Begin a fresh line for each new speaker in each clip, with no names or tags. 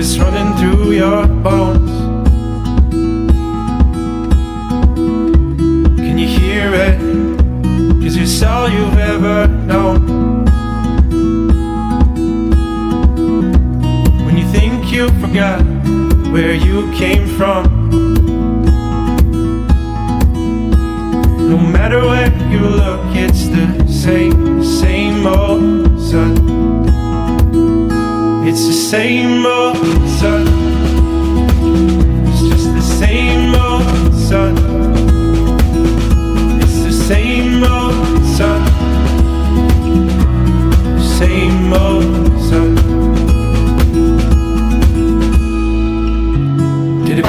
it's running through your bones. Can you hear it? 'Cause it's all you've ever known. When you think you forgot where you came from, no matter where you look, it's the same old sun. It's the same old sun. It's just the same old sun. It's the same old sun. Same old sun. Did it?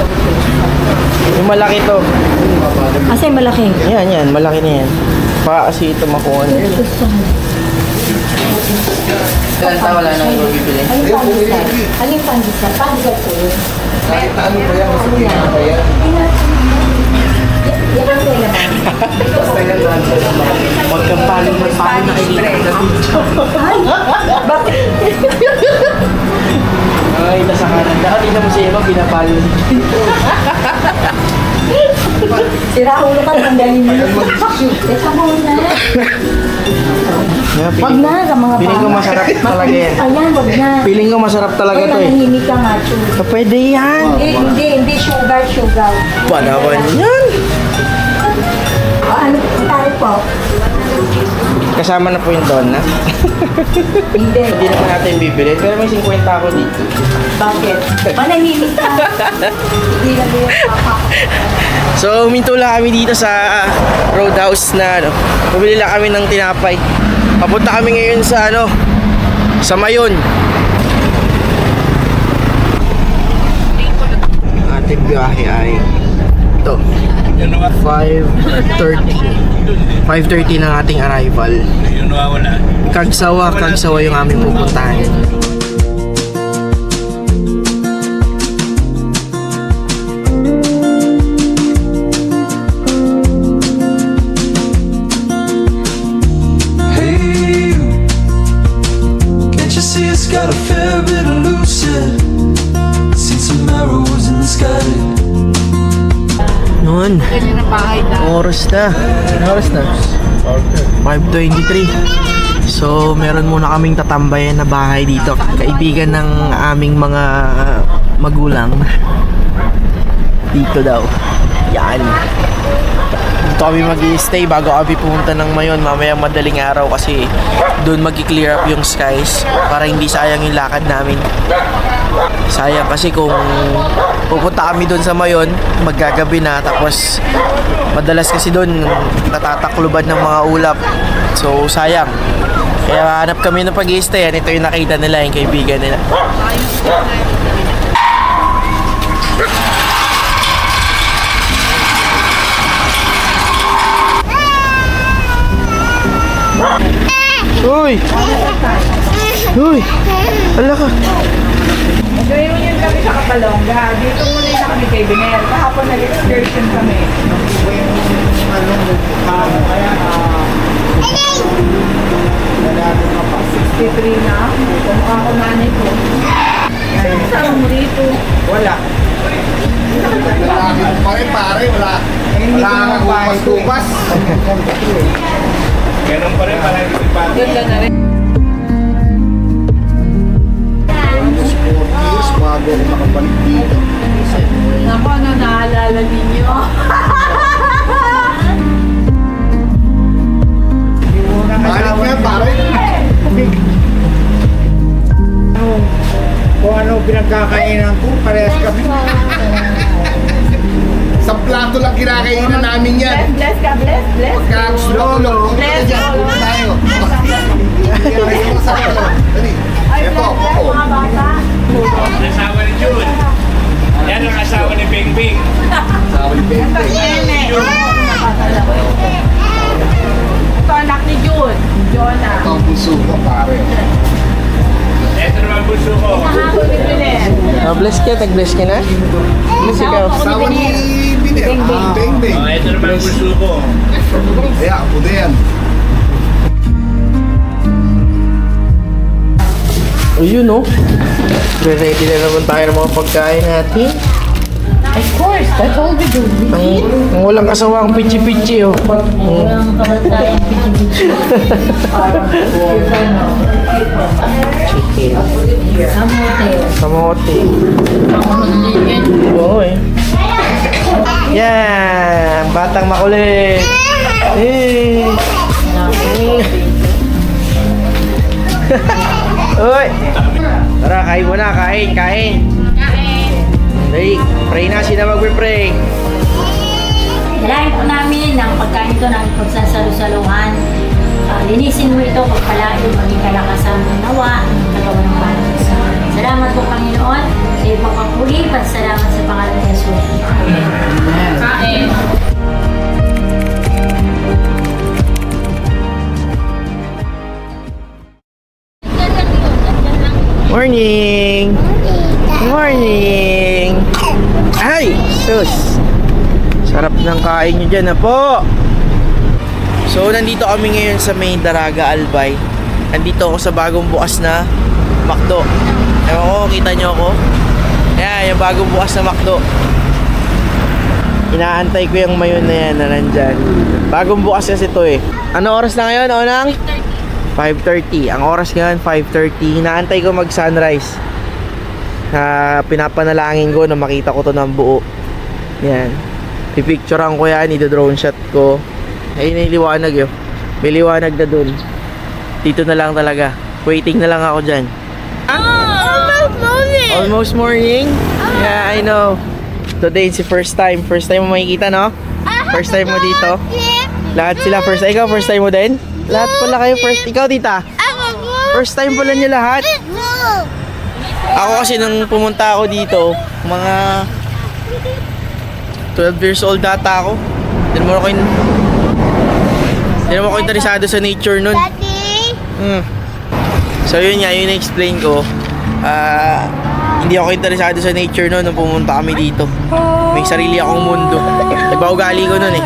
Yung malaki to.
Kasi malaki.
Yan, malaki na yan. Pa kasi ito makuha niya. Kanta wala nang ibibili.
Ano yung pandesal? Pandesal po yun.
Kahit ano ba yan, masakit na ba yan?
Yan ang kaya naman.
Basta yan lang.
Huwag kang paling nakikita ka na dito.
Ay! Bakit?
Ay, nasa kanan. Dahil na mo siya ba, pinapalo dito.
Sira ulo ka, tanggalin mo. Teka muna. Wag na, sa mga
Piling ko masarap talaga yan.
Ayan, wag na.
Piling ko masarap talaga
Ay,
to eh.
nanahimik ka nga, Chu.
Pwede yan.
Hindi, sugar.
Panawan yan.
Ano tayo po?
Kasama na po yung donna.
Hindi.
Hindi naman natin bibili. Pero may 50 ako dito.
Bakit? Manahimik ka. Hindi na yung papa.
So, huminto lang kami dito sa Roadhouse na bumili lang kami ng tinapay. Papunta kami ngayon sa sa Mayon. Ating biyahe ay ito. 5:30 ng ating arrival. Kagsawa yung aming pupuntahan.
Hey, can't you see it's got a fair bit of lucid? Seen some arrows in the sky.
Noon. Oras na. 5:23. So, meron muna kaming tatambayan na bahay dito. Kaibigan ng aming mga magulang. Dito daw. Yan. Dito kami mag-i-stay bago kami pumunta ng Mayon. Mamaya madaling araw kasi doon mag-clear up yung skies para hindi sayang yung lakad namin. Sayang kasi kung pupunta kami doon sa Mayon, maggagabi na, tapos madalas kasi doon natatakluban ng mga ulap. So sayang. Kaya hanap kami ng pag-i-stay. Ito yung nakita nila, yung kaibigan nila. Uy! Uy! Ala ka!
Gawin mo yun kami sa Kapalongga. Dito muna na kami kay Biner. Kahapon nag-excursion kami. Kaya 63 na. Kumukha ko nanay ko. Saan sama mo dito?
Wala.
Pare, wala kang magtupas.
Ganun pa rin pala yung
Ganda na rin.
Years bago ako nakabalik dito.
Naku, ano naalala ninyo?
Balik nga, pare.
Kung ano pinagkakainan ko, parehas kami.
Sa plato lang kinakainan namin yan.
Bless ka, bless.
Lolo,
Bless
tayo. Dali.
Ay,
Ito,
bless,
ako.
mga bata.
asawa ni June. Yan ang asawa ni Bing Bing.
Sabi ni Bente.
Ito anak ni June. Jonah.
Ito ang puso ko, pare.
Ito naman gusto ko.
Kahapon ni Biner.
Bless ka, tag-bless ka na? Bless ikaw.
Asawa ni Biner. Beng Beng.
Ito naman gusto ko.
Kaya, ako na yan.
Ayun, oh. Ready na naman tayo ng mga pagkain natin.
Of course, that's all we do.
Ang walang kasawang pichi-pichi, oh.
Walang kabantayan, pichi-pichi.
Chicken.
Kamote.
Kamote. Oo, eh. Yan! Batang makulit. Eh. Uy! Tara, kain muna. Kain. Dali, pray na. Sino magpipray?
Dalayan po namin ang pagkain ito ng pagsasalusaluhan. Linisin mo ito, pagpalain, maging kalakasan ng nawa, ng katawan ng Panginoon. Salamat po, Panginoon, sa iyong pagpapuli, pasalamat sa pangalan ni Jesus. Kain.
Morning! Morning! Ay! Sus! Sarap ng kain nyo dyan na po! So, nandito kami ngayon sa may Daraga, Albay. Nandito ako sa bagong bukas na McDo. Ewan ko, kita nyo ako? Ayan, yung bagong bukas na McDo. Inaantay ko yung mayon na yan na nandyan. Bagong bukas kasi ito eh. Ano oras na ngayon, Onang? 5:30. Ang oras ngayon, 5:30. Inaantay ko mag-sunrise. Pinapanalangin ko na makita ko to ng buo. Yan. Pipicturean ko yan, i-drone shot ko. Ayun na yung liwanag yun. May liwanag na dun. Dito na lang talaga. Waiting na lang ako dyan.
Almost morning.
Almost morning? Yeah, I know. Today is the first time. First time mo makikita, no? First time mo dito? Lahat sila first time. Ikaw, first time mo din? Lahat pala kayo first. Ikaw, tita? First time pala niyo lahat? Ako kasi nung pumunta ako dito, mga 12 years old data ako. Hindi naman ako interesado sa nature nun. So yun nga, yun na-explain ko. Hindi ako interesado sa nature nun nung pumunta kami dito. May sarili akong mundo. Iba ugali ko nun eh.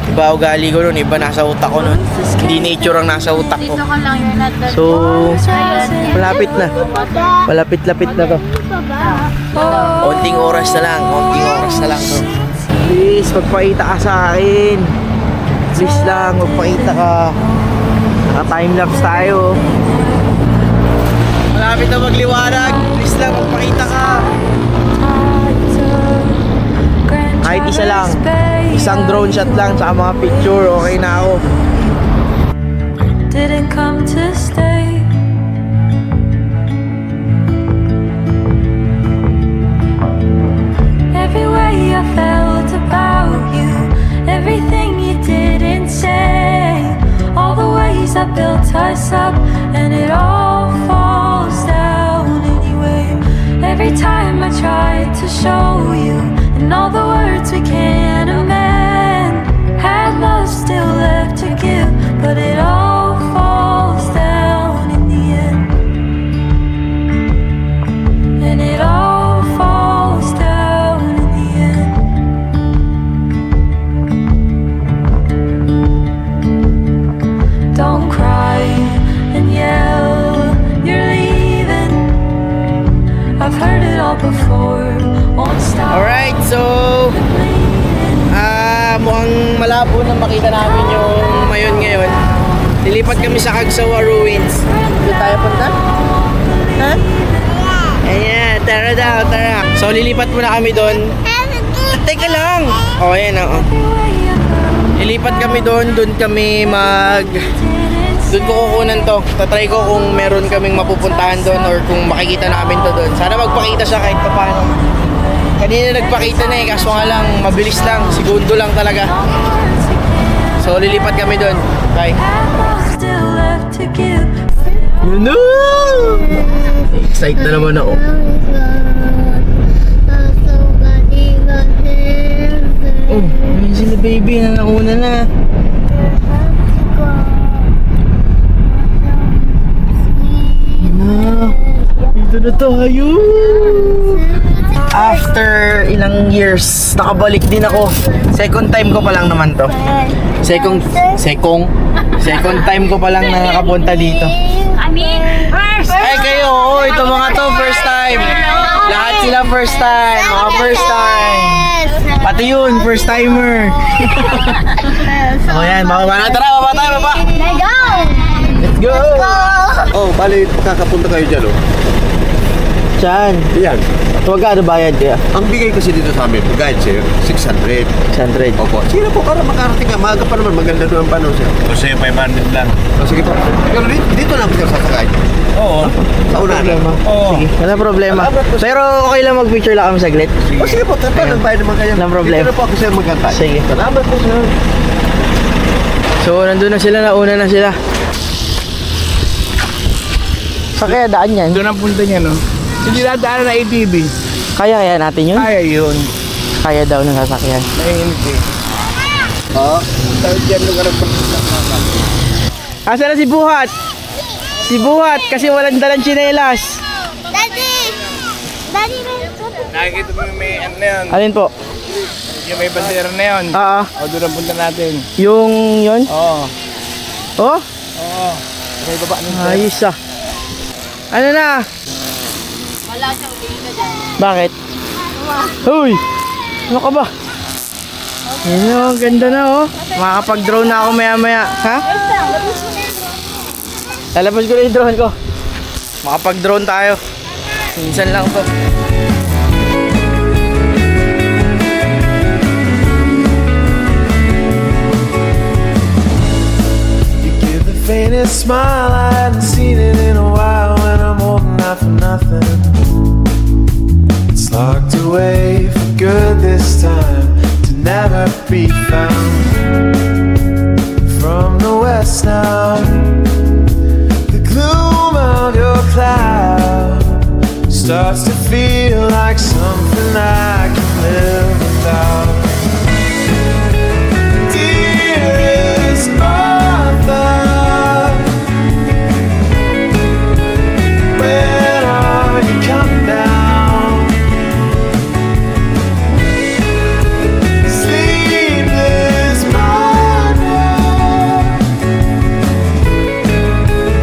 Iba ugali ko nun, iba nasa utak ko nun. Hindi nature ang nasa utak ko. So, malapit na. Malapit-lapit na to. Konting oras na lang to. Please, magpakita ka sa akin. Please lang, magpakita ka. Naka-timelapse tayo. Malapit na magliwanag. Please lang, magpakita ka. Kahit isa lang. Isang drone shot lang sa mga picture, okay na ako.
Didn't come to stay. Every way I felt about you, everything you didn't say, all the ways I built us up, and it all falls down anyway. Every time I tried to show you, and all the words we can't amend, had love still left to give, but it all falls down in the end. And it all falls down in the end. Don't cry and yell, you're leaving. I've heard it all before. Won't stop.
Alright, so mukhang malabo na makita namin yung mayon ngayon. Lilipat kami sa Cagsawa Ruins. Dito tayo punta? Ha? Ayan, tara daw, tara. So lilipat muna kami doon. Teka lang. Oh, ayan oh. Lilipat kami doon kami doon ko kukunan to. Tatry ko kung meron kaming mapupuntahan doon or kung makikita namin to doon. Sana magpakita siya kahit paano. Kanina nagpakita na eh, kaso nga lang, mabilis lang, segundo lang talaga. So, lilipat kami doon. Bye. No! Excited na naman ako. Oh, ayun sila baby na nauna na. Dito na tayo. After ilang years, nakabalik din ako. Second time ko pa lang naman to. Second time ko pa lang na nakapunta dito.
I mean, first!
Ay kayo, ito mga to, first time. Lahat sila first time. Mga first time. Pati yun, first timer. O yan, baba na. Tara, baba tayo, baba. Let's go!
Oh, bali, kakapunta kayo dyan, oh.
Diyan.
Yan.
Huwag ka bayad kaya.
Ang bigay kasi dito sa amin, guide, sir, 600.
600.
Opo. Sige po, para makarating ka. Maaga pa naman, maganda doon ang panahon, sir.
Gusto yung 500 lang.
Oh, sige po. Pero dito lang po sasakay.
Oo.
Sa unahan.
Oo.
Sige, wala problema. Pero okay lang mag-picture lang kami saglit.
Oh, sige po, tapa, nagbayad naman kayo.
Walang problema.
Dito na po ako, sir, magkantay.
Sige.
Salamat po, sir.
So, nandun na sila, nauna na sila. Sa kaya daan yan?
Doon ang punta niya, no? Hindi dadaan na ATV.
Kaya natin yun?
Kaya yun.
Kaya daw ng sasakyan.
Nainit eh.
Oo.
Tawag dyan lugar ang
Asa na si Buhat? Si Buhat kasi walang dalang tsinelas.
Nakikita mo yung may ano na yun.
Alin po?
Yung may bandera na yun. O doon ang punta natin.
Yung yun?
Oo.
Oh?
Oo. May baba nito.
Ayos ah. Ano na?
Wala siyang tingin dyan.
Bakit? Hoy! Ano ka ba? Yan o, ang ganda na oh. Makakapag-drone na ako maya-maya. Ha? Lalabas ko na yung drone ko. Makapag-drone tayo. Minsan lang to.
You give the faintest smile, I hadn't seen it in a while. When I'm holding out for nothing, it's locked away for good this time, to never be found. From the west now, the gloom of your cloud starts to feel like something I can live without. Dearest Martha, when are you coming down? Sleepless morning,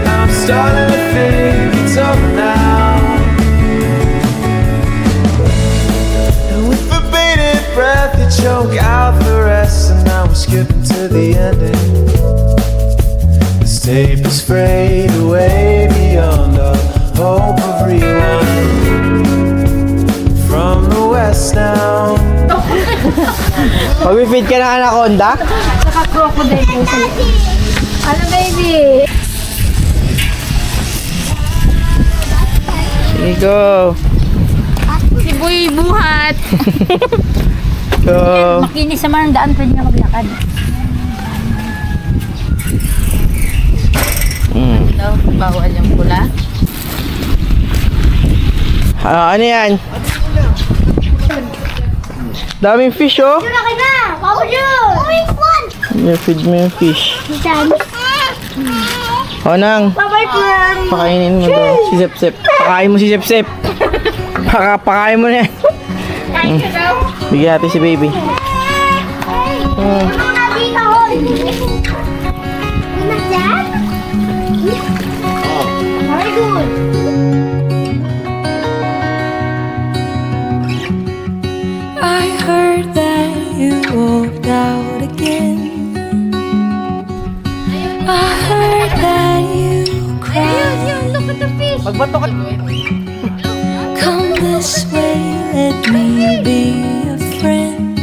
I'm starting to think it's over now. And with the bated breath, you choke out the rest, and now we're skipping to the ending. This tape is frayed away beyond all hope of rewind. From the west now.
Mag-feed ka ng anaconda?
Saka crocodile po sa ano baby?
Sige, go.
Si Boy Buhat.
Go.
Makinis naman ang daan, pwede niya maglakad. Ito, bawal yung pula.
Ano yan? Daming fish oh.
Laki na! Bawal yun!
Feed mo yung fish. O nang,
Bye-bye, friend!
pakainin mo to. Si Sep Sep. Pakain mo si Sep Sep. Pakain mo na yan. Bigyan natin si baby.
Very good.
I heard that you walked out again. I heard that you cried.
Look at the fish.
Magbato ka.
Come this way, let me be a friend.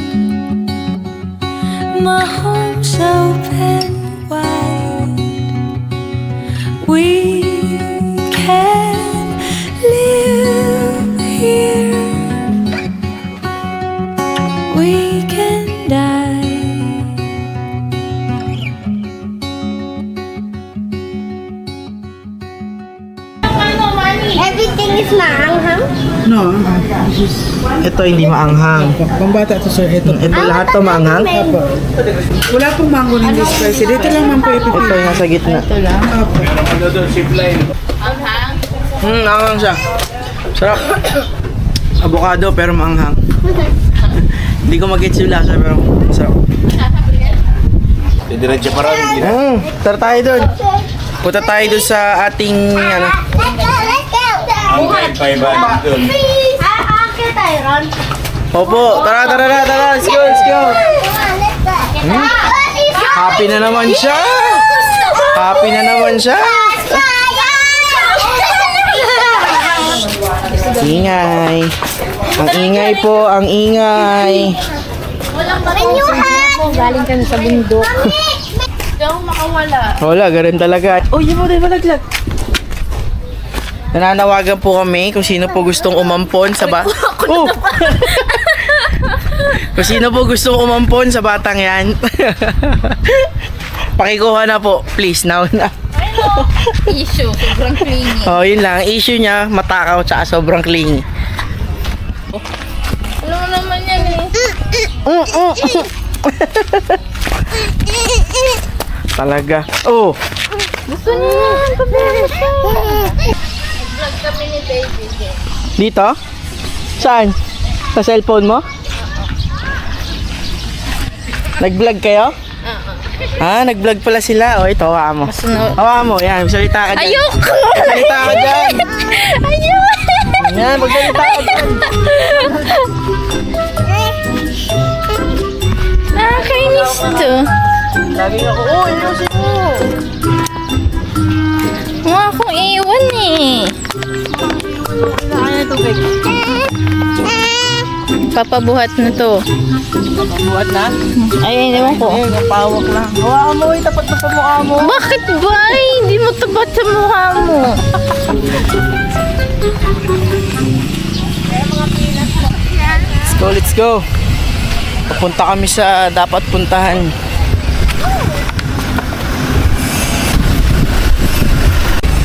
My home's open wide. We can live here. We can die.
Everything is maanghang.
No.
Ito hindi maanghang.
Pambata to sir. Ito.
Ito lahat to maanghang.
Wala pong mango ng spicy. Dito lang man po ipipili.
Ito yung nasa gitna.
Meron ka doon zipline.
Maanghang siya. Sarap. Avocado pero maanghang. Hindi ko mag-gets yung lasa pero masarap.
Diretso pa rin.
Tara tayo dun. Punta tayo dun sa ating ano,
Let's go.
Opo, tara, let's go, let's go. Happy na naman siya. Happy na naman siya. Ingay. Ang ingay po, ang ingay.
Galing kami sa bundok.
Wala, ganun talaga. Oh, yun mo din malaglag. Nananawagan po kami kung sino po gustong umampon sa Oh! Kung sino po gustong umampon sa batang yan. Pakikuha na po, please, now na.
Issue, sobrang clingy.
Oh, yun lang. Issue niya, matakaw tsaka sobrang clingy.
Ano naman yan eh?
Talaga. Oh,
Gusto niya yan, paberes ka. Vlog kami ni Baby.
dito? Saan? Sa cellphone mo? Nag-vlog kayo? Ah, nag-vlog pala sila. O, ito, hawa mo. Hawa mo, yan. Magsalita ka dyan.
Ayoko!
Magsalita ka dyan.
Ayoko!
Yan, magsalita ka dyan.
Nakakainis to.
Lagi ako, oh, inusin mo.
Mga akong iwan eh. Papabuhat na to.
Buhat na?
Ay, ewan ko.
Ayun, napawak lang. Hawa mo, tapat mo sa mukha mo.
Bakit ba? Hindi mo tapat sa mukha mo.
Let's go, let's go. Papunta kami sa dapat puntahan.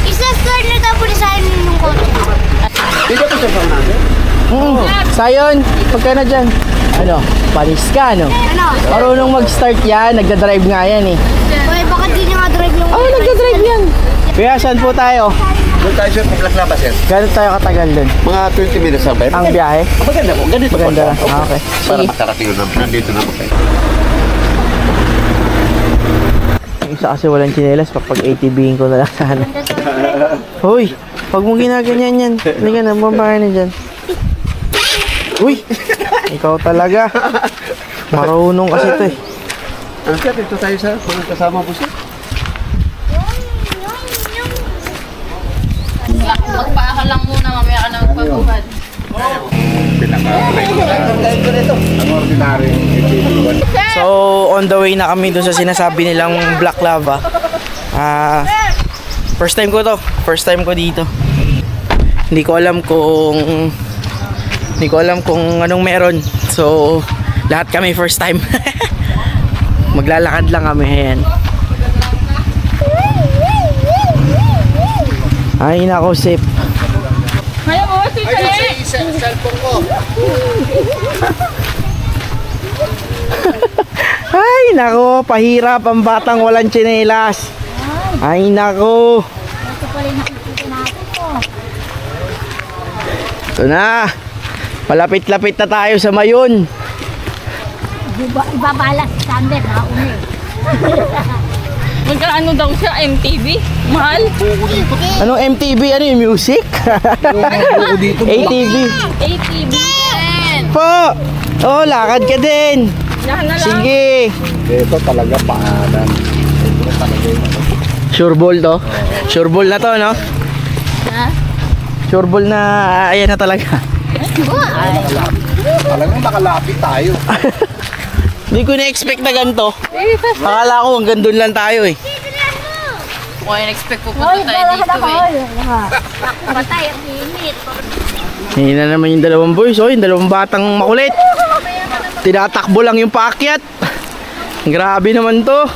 Isa-score na daw po sa amin yung kotse.
Sayon, pagka na dyan. Ano, panis ka, no?
Ano?
Marunong mag-start yan, nagda-drive nga yan eh.
Uy, bakit di niya nga drive yung...
Oh, nagda-drive yan. Kaya saan po tayo?
Doon tayo sir, paglaklaba sir.
Gano'n tayo katagal dun?
Mga 20 minutes lang ba?
Ang biyahe?
Maganda po, ganito po.
Maganda lang. Ah, okay.
Para makarating na, nandito na po kayo.
Yung isa kasi walang tsinelas, pag ATVin ko na lang sana. Hoy, pag mo ginaganyan yan, hindi ka na, babae na dyan. Uy, ikaw talaga. Marunong kasi ito eh.
Ano sir, dito tayo sa mga kasama po sir.
Magpaaka lang muna, mamaya ka na magpabuhat.
Ang ordinary.
So, on the way na kami dun sa sinasabi nilang Black Lava. First time ko to. First time ko dito. Hindi ko alam kung anong meron. So, lahat kami first time. Maglalakad lang kami. Ayan. Ay, nako, sip.
Ayaw mo, si Chale!
Cellphone ko.
Ay, nako, pahirap ang batang walang tsinelas. Ay, nako. Ito na. Malapit-lapit na tayo sa Mayon.
Ibabalas standard ha, umi.
Magkaano daw siya, MTV? Mahal?
Anong MTV? Ano yung music? ATV.
ATV.
Po! Oh, lakad ka din.
Yan na lang.
Sige.
Ito talaga paanan.
Sure ball to. Sure ball na to, no?
Ha?
Sure ball na, ayan na talaga.
Talagang nakalapit tayo.
Hindi ko na-expect na ganito. Akala ko hanggang doon lang tayo eh.
Okay, expect pupunta tayo dito eh.
Patay ang init.
Hindi na naman yung dalawang boys, oh, yung dalawang batang makulit. Tinatakbo lang yung paakyat. Grabe naman to.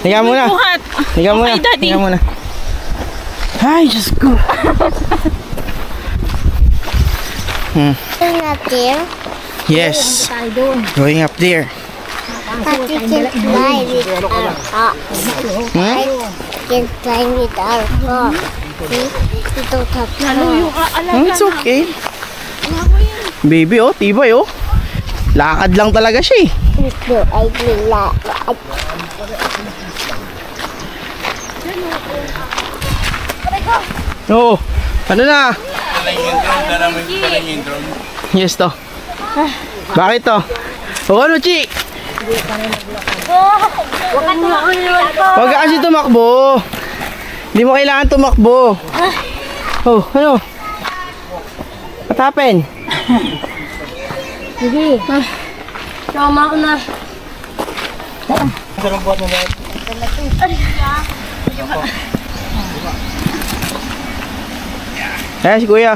Higa muna.
Buhat.
Higa muna.
Okay, Daddy.
Higa muna. Ay, Diyos ko.
Going up there.
Yes.
Tayo doon.
Going up there.
But you can fly with our fox.
Hmm?
You can fly with our fox. See? You don't have to.
It's okay. Baby, oh, tibay, oh. Lakad lang talaga siya eh.
No, I will not.
Oo. Ano na? Yes to. Bakit to? O ano, Chi? Huwag ka kasi tumakbo. Hindi mo kailangan tumakbo. Oh, ano? What happened?
Sige. Tama ko na.
Ayan si Kuya.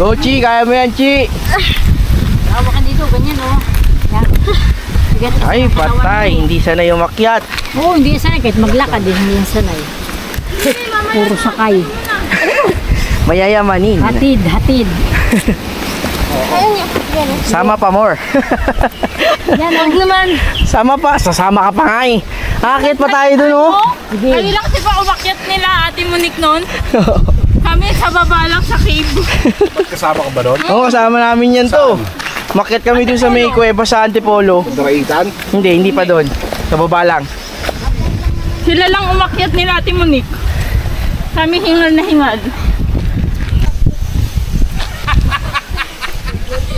Go, Chi. Kaya mo yan, Chi.
Hawa ka dito, ganyan oh. Yan. Ganyan.
Ay, patay. Hindi sanay umakyat.
Oo, hindi yan sanay. Kahit maglakad din, hindi yan sanay. Puro sakay.
Mayayamanin.
Hatid, hatid.
Sama pa more.
Yan, huwag naman.
Sama pa. Sasama ka pa nga eh. Akit pa tayo dun oh.
Kami lang kasi ba umakyat nila, Ate Monique noon? Kami sa baba lang sa cave.
Kasama ka ba doon?
Oo, kasama namin yan to. Makyat kami dun sa may kuweba sa Antipolo.
Draitan?
Hindi pa doon. Sa baba lang.
Sila lang umakyat nila, Ate Monique. Kami hingal na hingal.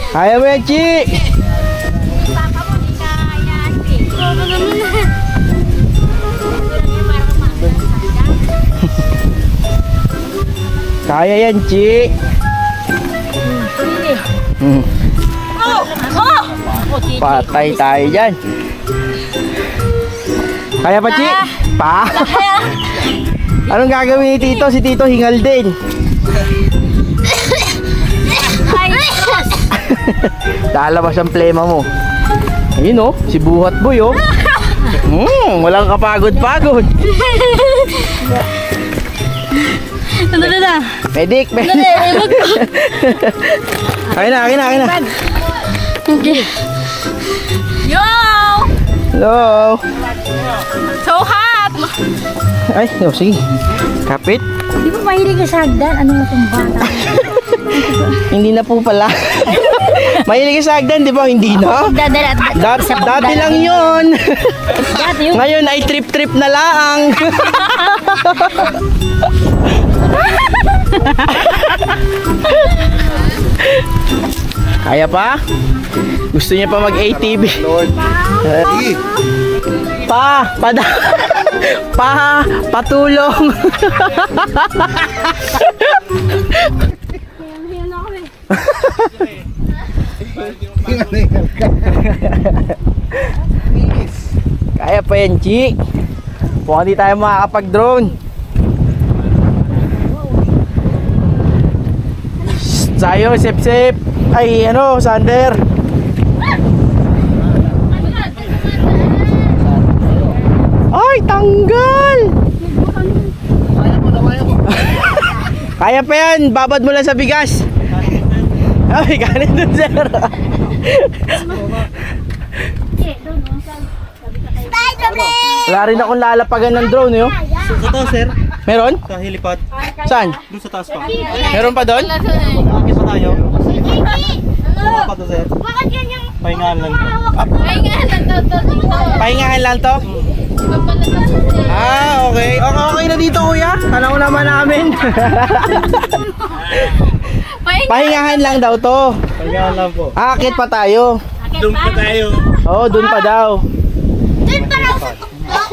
Kaya mo yan, Chi. Kaya yan, Chi. Patay tayo dyan. Kaya pa, Chi? Pa? Anong gagawin ni Tito? Si Tito hingal din. Lalabas ang plema mo. Ayun oh, si Buhat Boy oh. Walang kapagod-pagod.
Ano na?
Medic. Akin na.
Yo!
Hello.
So hot!
Ay, no, sige. Kapit.
Di ba mahilig ka sa hagdan? Ano mo itong bata?
Hindi na po pala. Mahilig ka sa hagdan, di ba? Hindi na. Dati lang yun. Ngayon ay trip-trip na laang. Kaya pa? Gusto niya pa mag-ATV. Patulong. Kaya pa yan, Chi. Kung hindi tayo makakapag-drone. Sayo, sip-sip. Ay, ano, Sander. Ay, tanggal. Kaya pa yan, babad mo lang sa bigas. Ay, kanin dun, sir. Wala rin akong lalapagan ng drone, yo.
Sa taas, sir.
Meron?
Sa helipad.
Saan?
Doon sa taas pa.
Meron pa doon?
Akit pa tayo. Ano pa to, sir? Pahingaan lang.
Pahingahan lang to? Ah, okay. Okay na dito, kuya. Alam ko naman namin. Pahingahan lang daw to.
Pahingaan lang po.
Akit pa tayo.
Doon pa tayo.
Oo, doon pa daw.
Doon pa raw sa tuktok.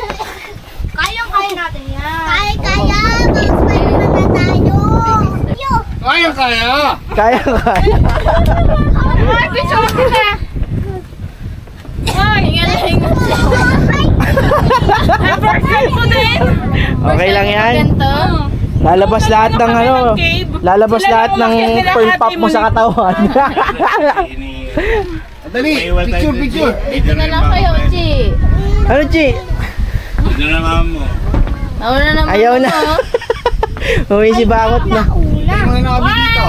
Kayang-kaya natin yan. Kaya. Mag-spider na tayo.
Kaya!
Kaya.
Ay, picture kita! Ay, hingal. Perfect mo din!
Okay lang yan. Lalabas lahat ng ano. Lalabas lahat ng pop mo sa katawan.
Dali! Picture!
Dito na lang kayo, Chi.
Ano, Chi?
Dito na mama mo.
Nauna naman.
Ayaw na. Umisibangot na.
Mga nabi dito.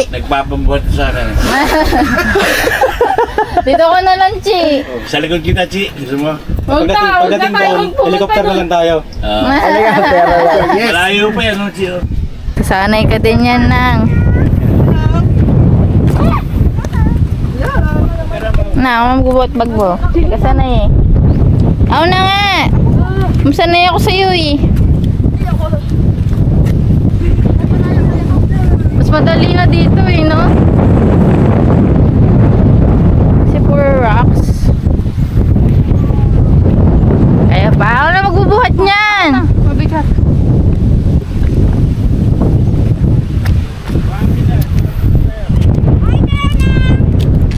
Nagpapambuhat sa akin.
Dito ko na lang, Chi.
Sa likod kita, Chi. Gusto mo?
Huwag na
Pagdating
tayo
doon,
magpumunta
helicopter na
doon.
lang tayo.
Talaga, pero lang.
Malayo pa yan, no, Chi? Oh.
Sanay ka din yan, Nang. Na, magbubuhat bag mo. Kasanay eh. Aw na nga!
Masanay ako sa'yo eh. Mas madali na dito eh, no? Kasi puro rocks. Kaya pa ako na magbubuhat niyan. Mabigat.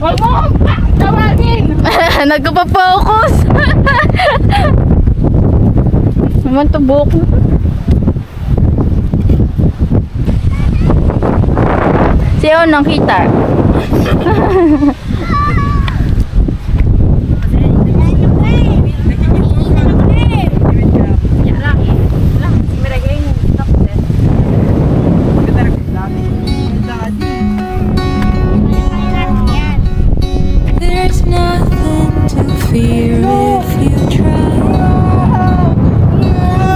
Huwag mo akong tawagin!
Nagpa-focus. Naman to book. Siya nang kita.
There's nothing to fear if you try.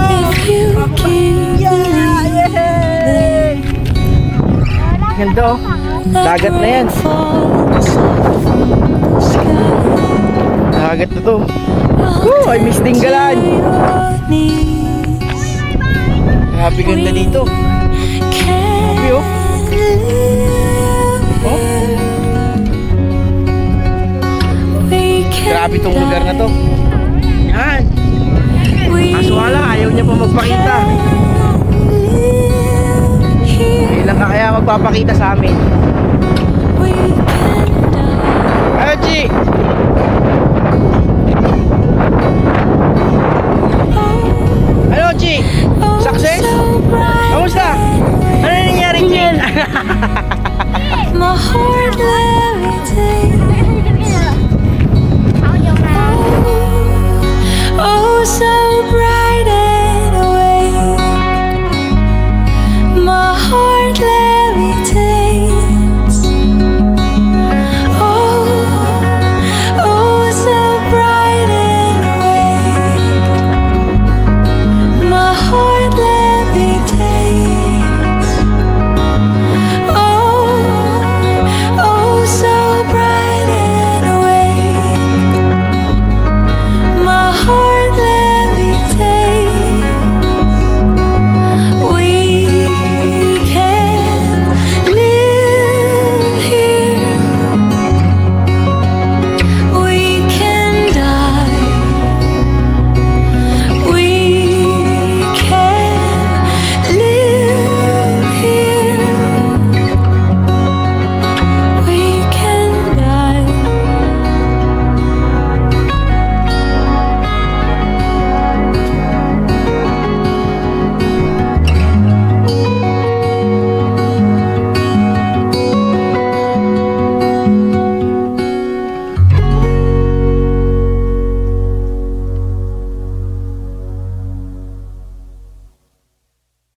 If you keep believing.
Ganda oh. Dagat na yan. Dagat na to. Woo! I miss Dinggalan. Grabe ganda dito. Grabe oh. Oh. Grabe tong lugar na to. Yan. Kaso wala, ayaw niya pa magpakita. Kailan ka kaya magpapakita sa amin? Ayo, Chi!